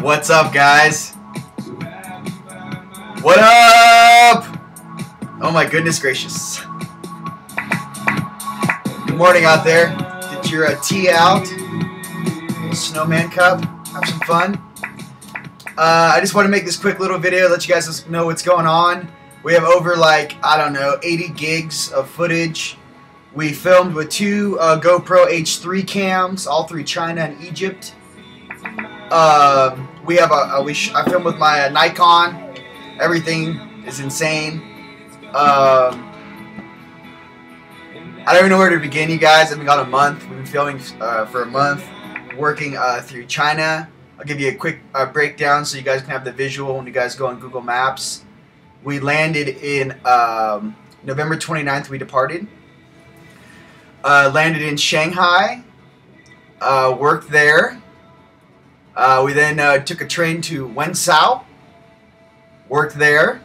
What's up, guys? What up? Oh my goodness gracious. Good morning out there. Get your tea out. Snowman cup. Have some fun. I just want to make this quick little video, let you guys know what's going on. We have over like, I don't know, 80 gigs of footage. We filmed with two GoPro H3 cams, all through China and Egypt. We have I filmed with my Nikon. Everything is insane. I don't even know where to begin, you guys. I've been gone a month. We've been filming for a month, working through China. I'll give you a quick breakdown so you guys can have the visual when you guys go on Google Maps. We landed in November 29th. We departed. Landed in Shanghai. Worked there. We then took a train to Wenzhou. Worked there.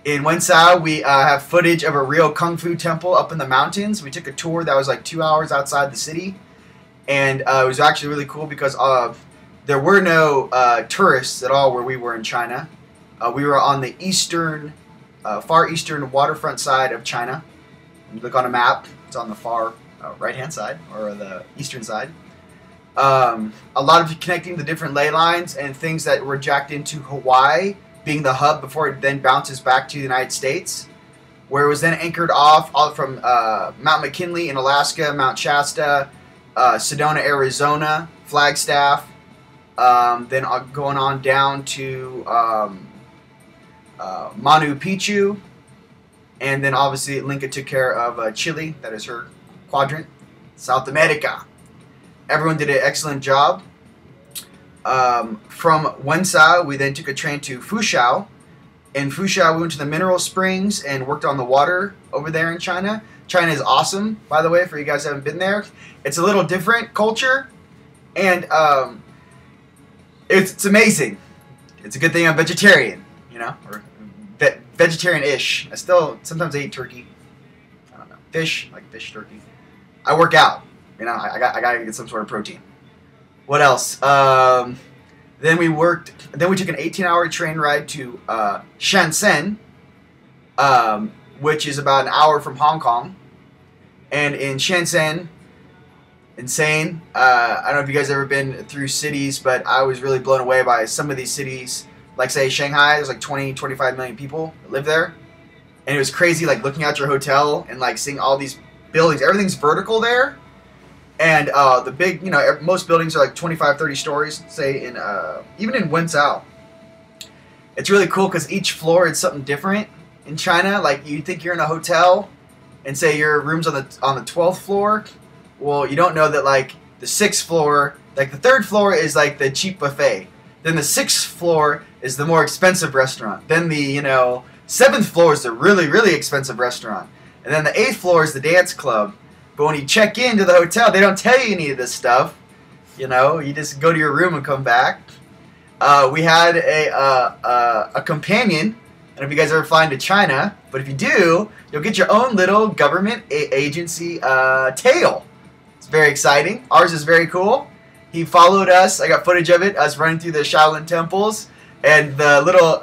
In Wenzhou, we have footage of a real Kung Fu temple up in the mountains. We took a tour that was like 2 hours outside the city. And it was actually really cool because there were no tourists at all where we were in China. We were on the eastern, far eastern waterfront side of China. When you look on a map, it's on the far right-hand side, or the eastern side. A lot of connecting the different ley lines and things that were jacked into Hawaii, being the hub before it then bounces back to the United States, where it was then anchored off all from Mount McKinley in Alaska, Mount Shasta, Sedona, Arizona, Flagstaff, then going on down to Manu Picchu, and then obviously Linka took care of Chile. That is her quadrant, South America. Everyone did an excellent job. From Wenzhou, we then took a train to Fuzhou. In Fuzhou, we went to the mineral springs and worked on the water over there in China. China is awesome, by the way, for you guys who haven't been there. It's a little different culture, and it's amazing. It's a good thing I'm vegetarian, you know, or vegetarian-ish. I still sometimes eat turkey. I don't know, fish, like fish, turkey. I work out, you know. I gotta get some sort of protein. What else? Then we took an 18-hour train ride to Shenzhen, which is about an hour from Hong Kong. And in Shenzhen, insane. I don't know if you guys have ever been through cities, but I was really blown away by some of these cities. Like, say, Shanghai, there's like 20, 25 million people that live there. And it was crazy, like, looking at your hotel and, like, seeing all these buildings. Everything's vertical there. And the big, you know, most buildings are like 25, 30 stories, say, in even in Wenzhou. It's really cool because each floor is something different in China. Like, you think you're in a hotel, and say your room's on the 12th floor. Well, you don't know that, like, the 6th floor, like, the 3rd floor is, like, the cheap buffet. Then the 6th floor is the more expensive restaurant. Then the, you know, 7th floor is the really, really expensive restaurant. And then the 8th floor is the dance club. But when you check into the hotel, they don't tell you any of this stuff. You know, you just go to your room and come back. We had a companion. I don't know if you guys ever fly into China, but if you do, you'll get your own little government agency tail. It's very exciting. Ours is very cool. He followed us. I got footage of it, us running through the Shaolin temples. And the little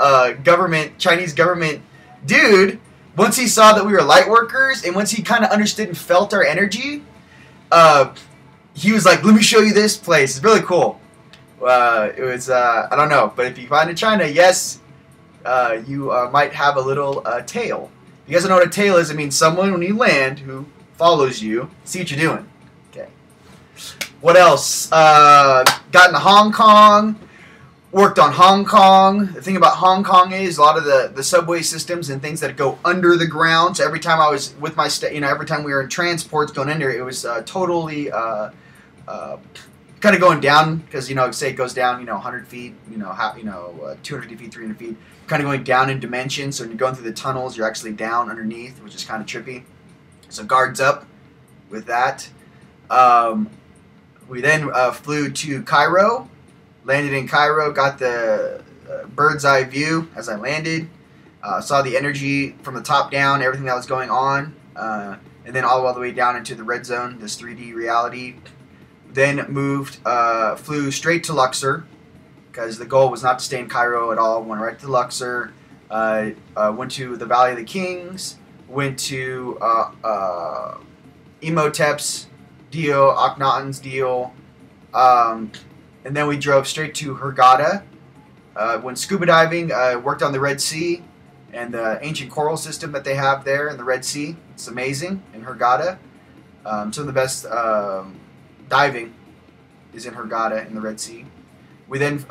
Chinese government dude, once he saw that we were light workers, and once he kind of understood and felt our energy, he was like, let me show you this place. It's really cool. It was, I don't know, but if you find in China, yes, you might have a little tail. If you guys don't know what a tail is, it means someone, when you land, who follows you, see what you're doing. Okay. What else? Got into Hong Kong. Worked on Hong Kong. The thing about Hong Kong is a lot of the subway systems and things that go under the ground. So every time I was with my, every time we were in transports going under, it was totally kind of going down because, you know, say it goes down, you know, 100 feet, you know, 250 feet, 300 feet, kind of going down in dimension. So when you're going through the tunnels, you're actually down underneath, which is kind of trippy. So guards up with that. We then flew to Cairo. Landed in Cairo, got the bird's eye view as I landed. Saw the energy from the top down, everything that was going on. And then all the way down into the red zone, this 3D reality. Then moved, flew straight to Luxor. because the goal was not to stay in Cairo at all. Went right to Luxor, went to the Valley of the Kings, went to Imhotep's deal, Akhenaten's deal, and then we drove straight to Hurghada. Went scuba diving, worked on the Red Sea and the ancient coral system that they have there in the Red Sea. It's amazing in Hurghada. Some of the best diving is in Hurghada in the Red Sea. We then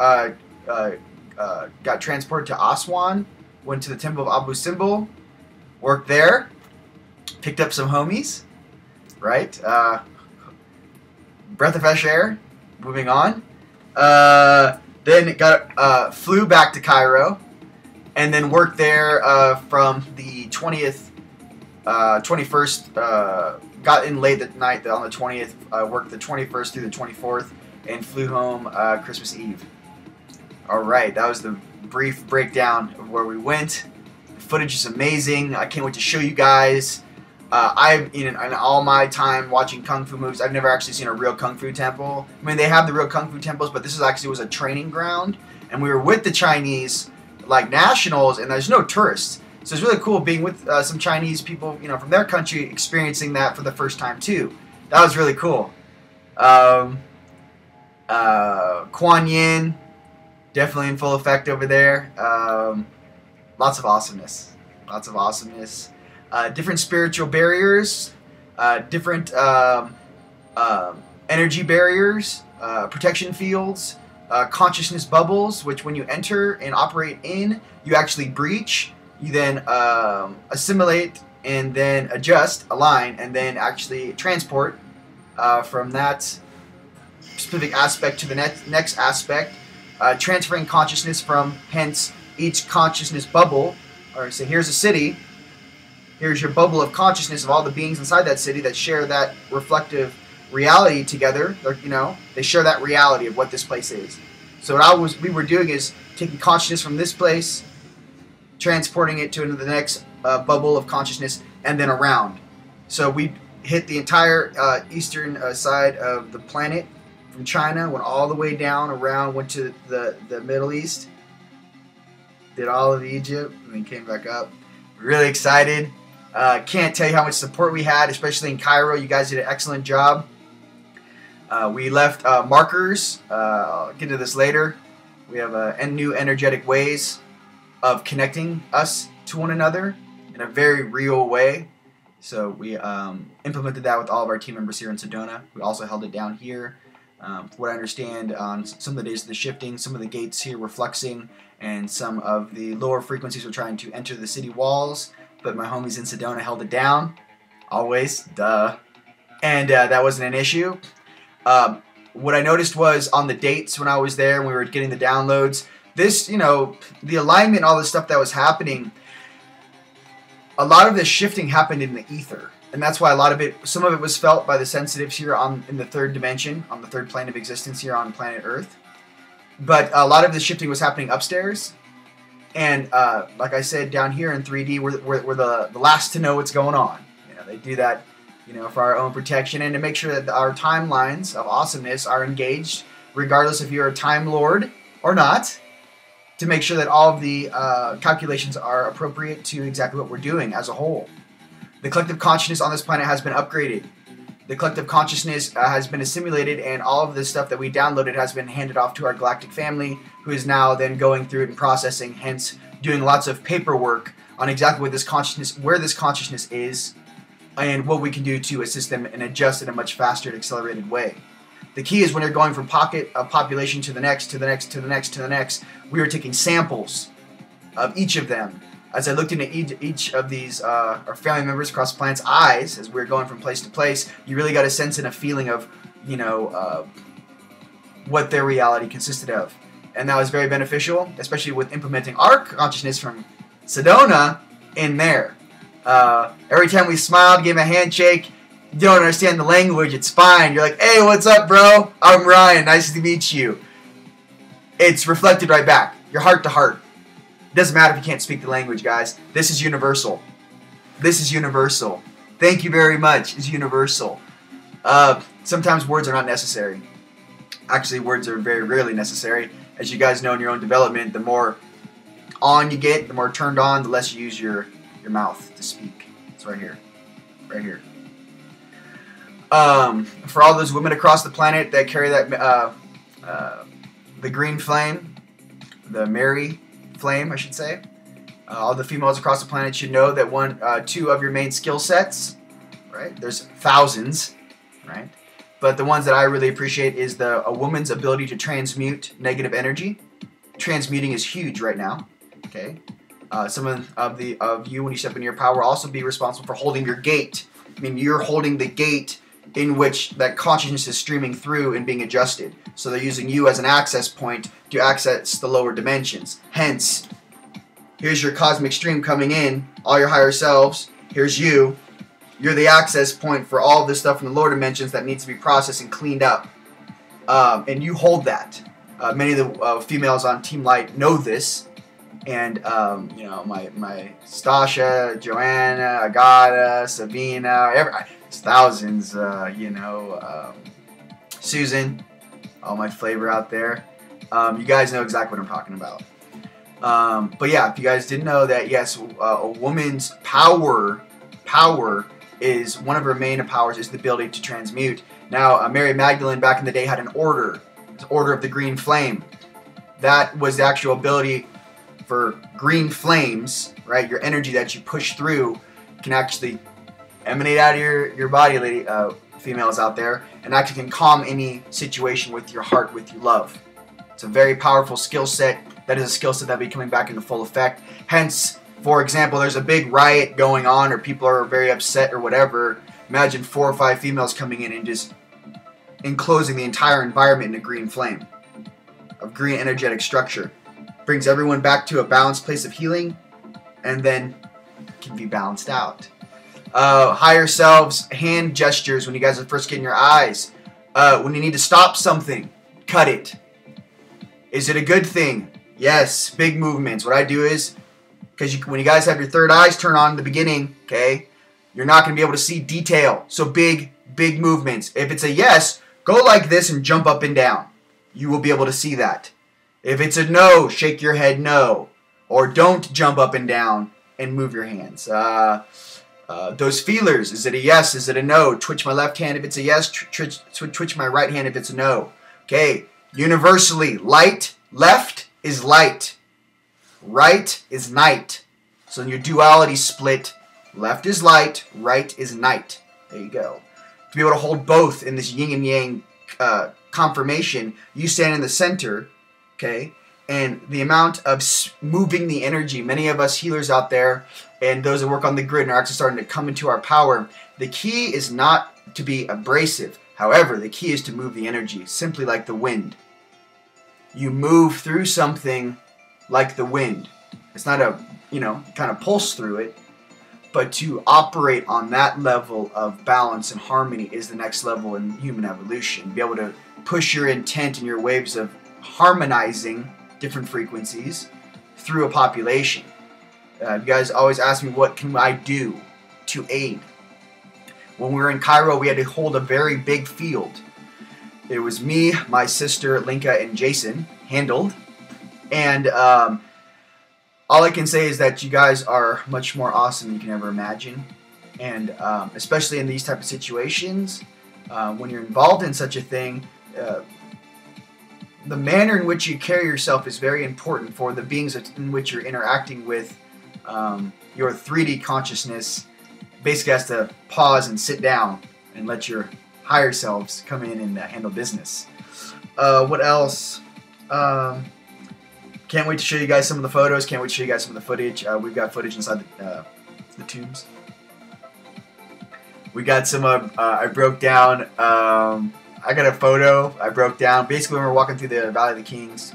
got transported to Aswan, went to the temple of Abu Simbel, worked there, picked up some homies, right? Breath of fresh air. Moving on. Then flew back to Cairo, and then worked there from the 20th, 21st. Got in late at night on the 20th. Worked the 21st through the 24th, and flew home Christmas Eve. All right, that was the brief breakdown of where we went. The footage is amazing. I can't wait to show you guys. In all my time watching Kung Fu movies, I've never actually seen a real Kung Fu temple. I mean, they have the real Kung Fu temples, but this was a training ground, and we were with the Chinese, like, nationals, and there's no tourists. So it's really cool being with some Chinese people, from their country, experiencing that for the first time, too. That was really cool. Kuan Yin, definitely in full effect over there. Lots of awesomeness. Lots of awesomeness. Different spiritual barriers, different energy barriers, protection fields, consciousness bubbles, which when you enter and operate in, you actually breach. You then assimilate and then adjust, align, and then actually transport from that specific aspect to the next aspect, transferring consciousness from hence each consciousness bubble. Or say, here's a city. Here's your bubble of consciousness of all the beings inside that city that share that reflective reality together. They share that reality of what this place is. So what we were doing is taking consciousness from this place, transporting it to the next bubble of consciousness, and then around. So we hit the entire eastern side of the planet from China, went all the way down around, went to the Middle East, did all of Egypt, and then came back up. Really excited. Can't tell you how much support we had, especially in Cairo. You guys did an excellent job. We left markers. I'll get to this later. We have new energetic ways of connecting us to one another in a very real way. So we implemented that with all of our team members here in Sedona. We also held it down here. From what I understand, on some of the days of the shifting, some of the gates here were fluxing, and some of the lower frequencies were trying to enter the city walls. But my homies in Sedona held it down, always, duh. And that wasn't an issue. What I noticed was on the dates when I was there, and we were getting the downloads, this, the alignment, all the stuff that was happening, a lot of this shifting happened in the ether. And that's why some of it was felt by the sensitives here in the third dimension, on the third plane of existence here on planet Earth. But a lot of the shifting was happening upstairs. And like I said, down here in 3D, we're the last to know what's going on. They do that, for our own protection and to make sure that our timelines of awesomeness are engaged, regardless if you're a Time Lord or not, to make sure that all of the calculations are appropriate to exactly what we're doing as a whole. The collective consciousness on this planet has been upgraded. The collective consciousness has been assimilated, and all of the stuff that we downloaded has been handed off to our galactic family, who is now then going through it and processing, hence doing lots of paperwork on exactly what this consciousness, where this consciousness is, and what we can do to assist them and adjust in a much faster and accelerated way. The key is when you're going from pocket of population to the next, to the next, to the next, to the next, we are taking samples of each of them. As I looked into each of these, our family members across the planet's eyes, as we were going from place to place, you really got a sense and a feeling of, what their reality consisted of. And that was very beneficial, especially with implementing our consciousness from Sedona in there. Every time we smiled, gave a handshake, you don't understand the language, it's fine. You're like, hey, what's up, bro? I'm Ryan, nice to meet you. It's reflected right back, your heart to heart. It doesn't matter if you can't speak the language, guys. This is universal. This is universal. Thank you very much is universal. Sometimes words are not necessary. Actually, words are very rarely necessary. As you guys know in your own development, the more on you get, the more turned on, the less you use your mouth to speak. It's right here. Right here. For all those women across the planet that carry that the green flame, the Mary flame, I should say, all the females across the planet should know that two of your main skill sets, right? There's thousands, right? But the ones that I really appreciate is a woman's ability to transmute negative energy. Transmuting is huge right now. Okay, some of you, when you step into your power, will also be responsible for holding your gate. I mean, you're holding the gate in which that consciousness is streaming through and being adjusted. So they're using you as an access point to access the lower dimensions. Hence, here's your cosmic stream coming in, all your higher selves. Here's you. You're the access point for all of this stuff from the lower dimensions that needs to be processed and cleaned up. And you hold that. Many of the females on Team Light know this. And, you know, my Stasha, Joanna, Agata, Sabina, it's thousands, you know, Susan, all my flavor out there. You guys know exactly what I'm talking about. But yeah, if you guys didn't know that, yes, a woman's power is, one of her main powers is the ability to transmute. Now, Mary Magdalene back in the day had an order, the Order of the Green Flame. That was the actual ability for green flames, right? Your energy that you push through can actually emanate out of your body, lady, females out there, and actually can calm any situation with your heart, with your love. It's a very powerful skill set. That is a skill set that will be coming back into full effect. Hence, for example, there's a big riot going on, or people are very upset or whatever. Imagine 4 or 5 females coming in and just enclosing the entire environment in a green flame of green energetic structure. Brings everyone back to a balanced place of healing, and then can be balanced out. Higher selves, hand gestures when you guys are first getting your eyes. When you need to stop something, cut it. Is it a good thing? Yes, big movements. What I do is, because when you guys have your third eyes turn on in the beginning, okay, you're not going to be able to see detail. So big movements. If it's a yes, go like this and jump up and down. You will be able to see that. If it's a no, shake your head no. Or don't jump up and down and move your hands. Those feelers, is it a yes, is it a no? Twitch my left hand if it's a yes, twitch my right hand if it's a no. Okay, universally, light, left is light. Right is night. So in your duality split, left is light, right is night. There you go. To be able to hold both in this yin and yang confirmation, you stand in the center, okay? And the amount of moving the energy, many of us healers out there and those that work on the grid are actually starting to come into our power. The key is not to be abrasive. However, the key is to move the energy, simply like the wind. You move through something like the wind. It's not a, kind of pulse through it, but to operate on that level of balance and harmony is the next level in human evolution. Be able to push your intent and your waves of harmonizing different frequencies through a population. You guys always ask me, what can I do to aid? When we were in Cairo, we had to hold a very big field. It was me, my sister, Linka, and Jason handled. And all I can say is that you guys are much more awesome than you can ever imagine. And especially in these type of situations, when you're involved in such a thing, the manner in which you carry yourself is very important for the beings in which you're interacting with. Your 3D consciousness basically has to pause and sit down and let your higher selves come in and handle business. What else? Can't wait to show you guys some of the photos. Can't wait to show you guys some of the footage. We've got footage inside the tombs. We got some I broke down. I got a photo I broke down. Basically, when we're walking through the Valley of the Kings,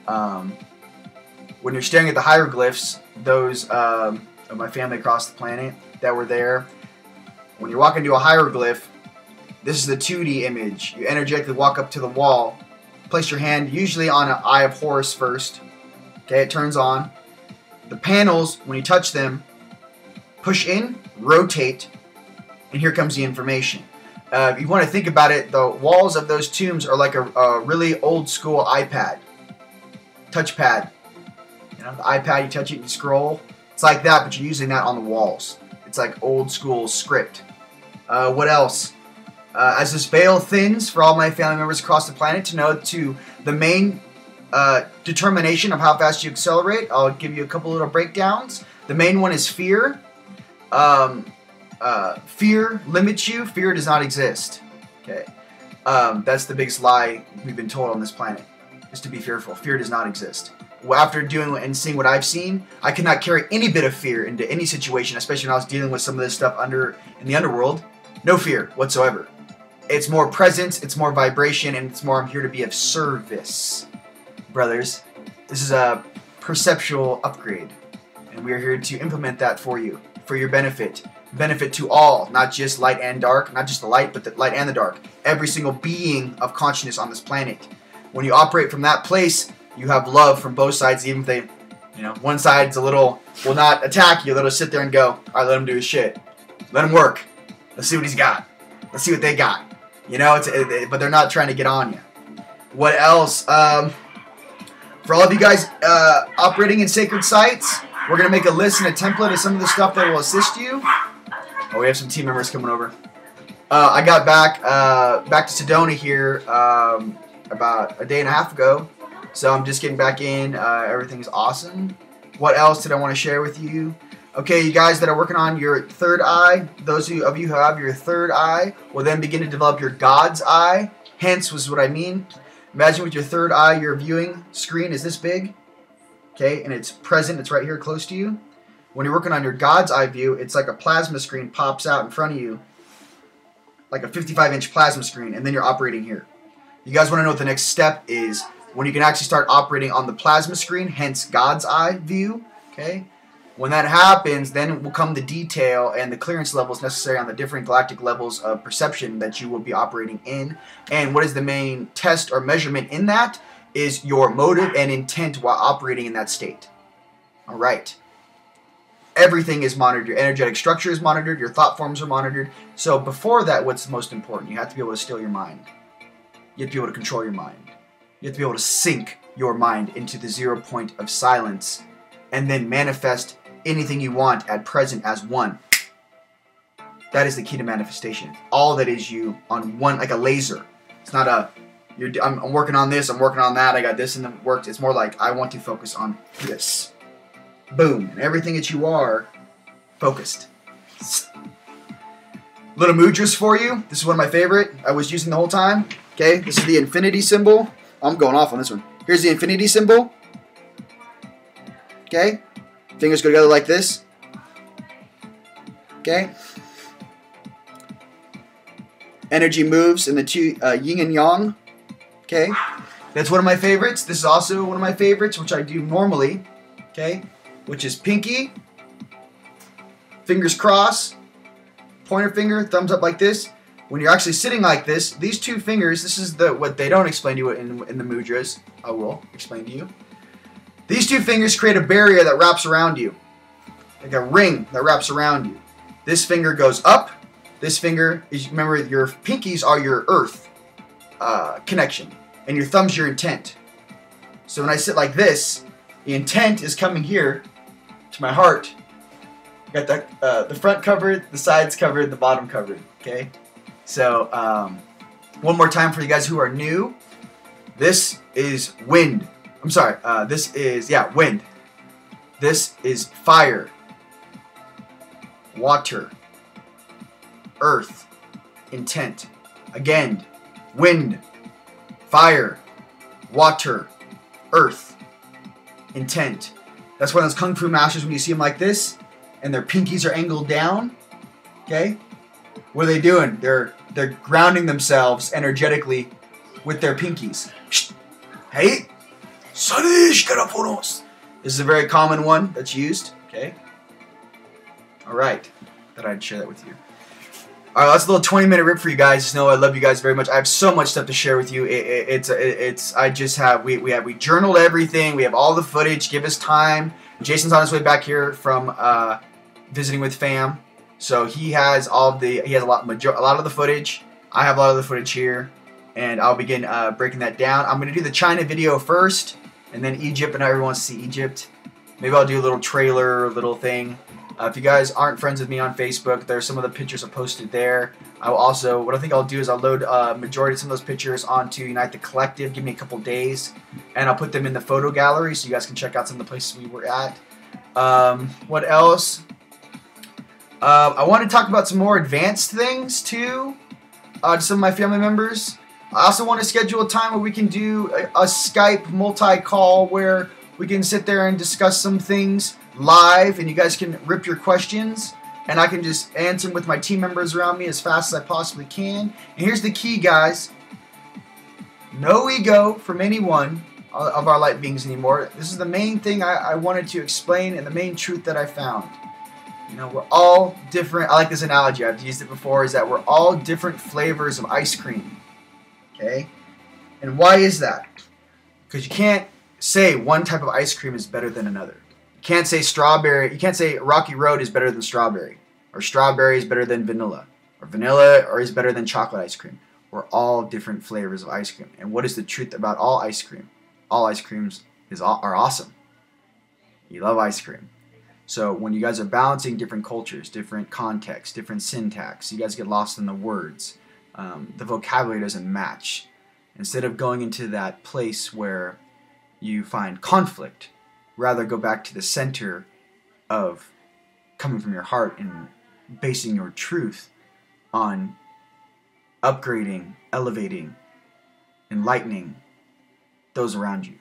when you're staring at the hieroglyphs, those of my family across the planet that were there, when you walk into a hieroglyph, this is the 2D image. You energetically walk up to the wall, place your hand usually on an Eye of Horus first. Okay, it turns on. The panels, when you touch them, push in, rotate, and here comes the information. If you want to think about it, the walls of those tombs are like a really old school iPad. Touchpad. You know, the iPad, you touch it, you scroll. It's like that, but you're using that on the walls. It's like old school script. What else? As this veil thins for all my family members across the planet to know to the main determination of how fast you accelerate, I'll give you a couple little breakdowns. The main one is fear. Fear limits you. Fear does not exist. Okay, that's the biggest lie we've been told on this planet, is to be fearful. Fear does not exist. Well, after doing and seeing what I've seen, I could not carry any bit of fear into any situation, especially when I was dealing with some of this stuff in the underworld. No fear whatsoever. It's more presence, it's more vibration, and it's more I'm here to be of service. Brothers, this is a perceptual upgrade, and we are here to implement that for you, for your benefit. Benefit to all, not just light and dark, not just the light, but the light and the dark. Every single being of consciousness on this planet. When you operate from that place, you have love from both sides, even if they, you know, one side's a little, will not attack you, they'll sit there and go, alright, let him do his shit. Let him work. Let's see what he's got. Let's see what they got. You know, but they're not trying to get on you. What else? For all of you guys operating in sacred sites, we're going to make a list and a template of some of the stuff that will assist you. Oh, we have some team members coming over. I got back to Sedona here about a day and a half ago. So I'm just getting back in. Everything's awesome. What else did I want to share with you? Okay, you guys that are working on your third eye, those of you who have your third eye will then begin to develop your God's eye. Hence was what I mean. Imagine with your third eye, your viewing screen is this big. Okay, and it's present, it's right here close to you. When you're working on your God's eye view, it's like a plasma screen pops out in front of you. Like a 55-inch plasma screen, and then you're operating here. You guys want to know what the next step is when you can actually start operating on the plasma screen, hence God's eye view. Okay? When that happens, then will come the detail and the clearance levels necessary on the different galactic levels of perception that you will be operating in. And what is the main test or measurement in that is your motive and intent while operating in that state. All right. Everything is monitored. Your energetic structure is monitored. Your thought forms are monitored. So before that, what's most important? You have to be able to still your mind. You have to be able to control your mind. You have to be able to sink your mind into the 0 point of silence and then manifest anything you want at present as one. That is the key to manifestation. All that is you on one, like a laser. It's not a, I'm working on this, I'm working on that, I got this and it works. It's more like, I want to focus on this. Boom. And everything that you are, focused. Little mudras for you. This is one of my favorite. I was using the whole time. Okay, this is the infinity symbol. I'm going off on this one. Here's the infinity symbol. Okay. Fingers go together like this. Okay. Energy moves in the two yin and yang. Okay. That's one of my favorites. This is also one of my favorites, which I do normally. Okay. Which is pinky. Fingers cross. Pointer finger, thumbs up like this. When you're actually sitting like this, these two fingers, this is what they don't explain to you in the mudras. I will explain to you. These two fingers create a barrier that wraps around you. Like a ring that wraps around you. This finger goes up. This finger is, remember, your pinkies are your earth connection. And your thumb's your intent. So when I sit like this, the intent is coming here to my heart. Got the front covered, the sides covered, the bottom covered. Okay? So, one more time for you guys who are new. This is wind. I'm sorry, this is, wind. This is fire, water, earth, intent. Again, wind, fire, water, earth, intent. That's why those Kung Fu masters, when you see them like this, and their pinkies are angled down, okay? What are they doing? They're grounding themselves energetically with their pinkies. Hey! This is a very common one that's used. Okay. Alright. Thought I'd share that with you. Alright, that's a little 20-minute rip for you guys. Just know I love you guys very much. I have so much stuff to share with you. We journaled everything. We have all the footage. Give us time. Jason's on his way back here from visiting with fam. So he has a lot of the footage. I have a lot of the footage here, and I'll begin breaking that down. I'm going to do the China video first, and then Egypt, and everyone wants to see Egypt. Maybe I'll do a little trailer, little thing. If you guys aren't friends with me on Facebook, there's some of the pictures I posted there. I will also, what I think I'll do is I'll load majority of some of those pictures onto Unite the Collective. Give me a couple days, and I'll put them in the photo gallery so you guys can check out some of the places we were at. What else? I want to talk about some more advanced things too. To some of my family members. I also want to schedule a time where we can do a Skype multi-call where we can sit there and discuss some things live, and you guys can rip your questions, and I can just answer them with my team members around me as fast as I possibly can. And here's the key, guys. No ego from anyone of our light beings anymore. This is the main thing I wanted to explain, and the main truth that I found. You know, we're all different. I like this analogy. I've used it before. Is that we're all different flavors of ice cream. Okay? And why is that? Because you can't say one type of ice cream is better than another. You can't say strawberry. You can't say Rocky Road is better than strawberry. Or strawberry is better than vanilla. Or vanilla is better than chocolate ice cream. We're all different flavors of ice cream. And what is the truth about all ice cream? All ice creams are awesome. You love ice cream. So when you guys are balancing different cultures, different contexts, different syntax, you guys get lost in the words. The vocabulary doesn't match. Instead of going into that place where you find conflict, rather go back to the center of coming from your heart and basing your truth on upgrading, elevating, enlightening those around you.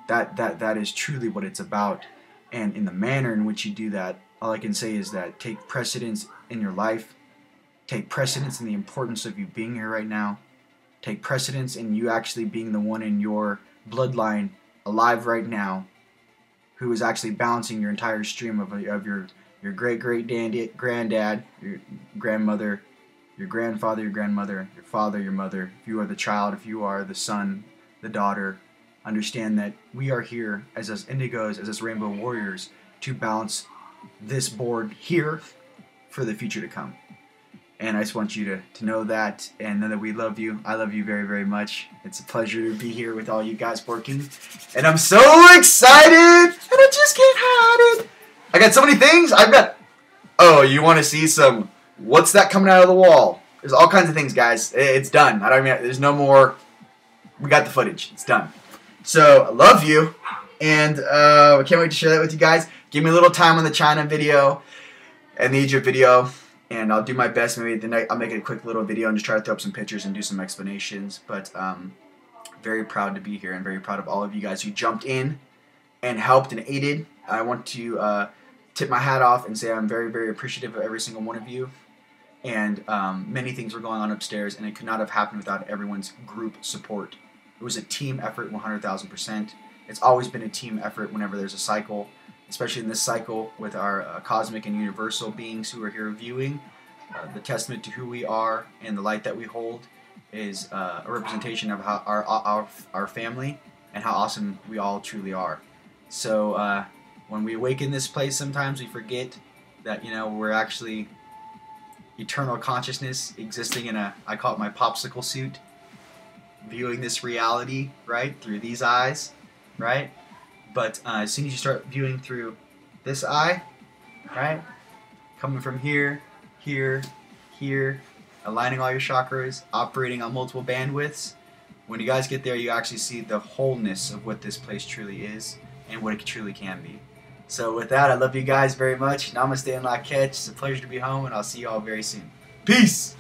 That is truly what it's about. And in the manner in which you do that, all I can say is that take precedence in your life. Take precedence in the importance of you being here right now. Take precedence in you actually being the one in your bloodline alive right now who is actually balancing your entire stream of your great-great-granddad, your grandmother, your grandfather, your grandmother, your father, your mother. If you are the child, if you are the son, the daughter, understand that we are here as us indigos, as us rainbow warriors, to balance this board here for the future to come. And I just want you to know that, and know that we love you. I love you very, very much. It's a pleasure to be here with all you guys working. And I'm so excited, and I just can't hide it. I got so many things. I've got, oh, you want to see some, what's that coming out of the wall? There's all kinds of things, guys. It's done. There's no more, we got the footage. It's done. So, I love you, and I can't wait to share that with you guys. Give me a little time on the China video and the Egypt video, and I'll do my best. Maybe tonight I'll make it a quick little video and just try to throw up some pictures and do some explanations. But very proud to be here, and very proud of all of you guys who jumped in and helped and aided. I want to tip my hat off and say I'm very, very appreciative of every single one of you. And many things were going on upstairs, and it could not have happened without everyone's group support. It was a team effort 100,000%. It's always been a team effort whenever there's a cycle, especially in this cycle with our cosmic and universal beings who are here viewing. The testament to who we are and the light that we hold is a representation of how our family and how awesome we all truly are. So when we awaken this place, sometimes we forget that, you know, we're actually eternal consciousness existing in I call it my popsicle suit, viewing this reality, right, through these eyes, right? But as soon as you start viewing through this eye, right, coming from here, here, here, aligning all your chakras, operating on multiple bandwidths, when you guys get there, you actually see the wholeness of what this place truly is and what it truly can be. So with that, I love you guys very much. Namaste and La Catch. It's a pleasure to be home, and I'll see you all very soon. Peace!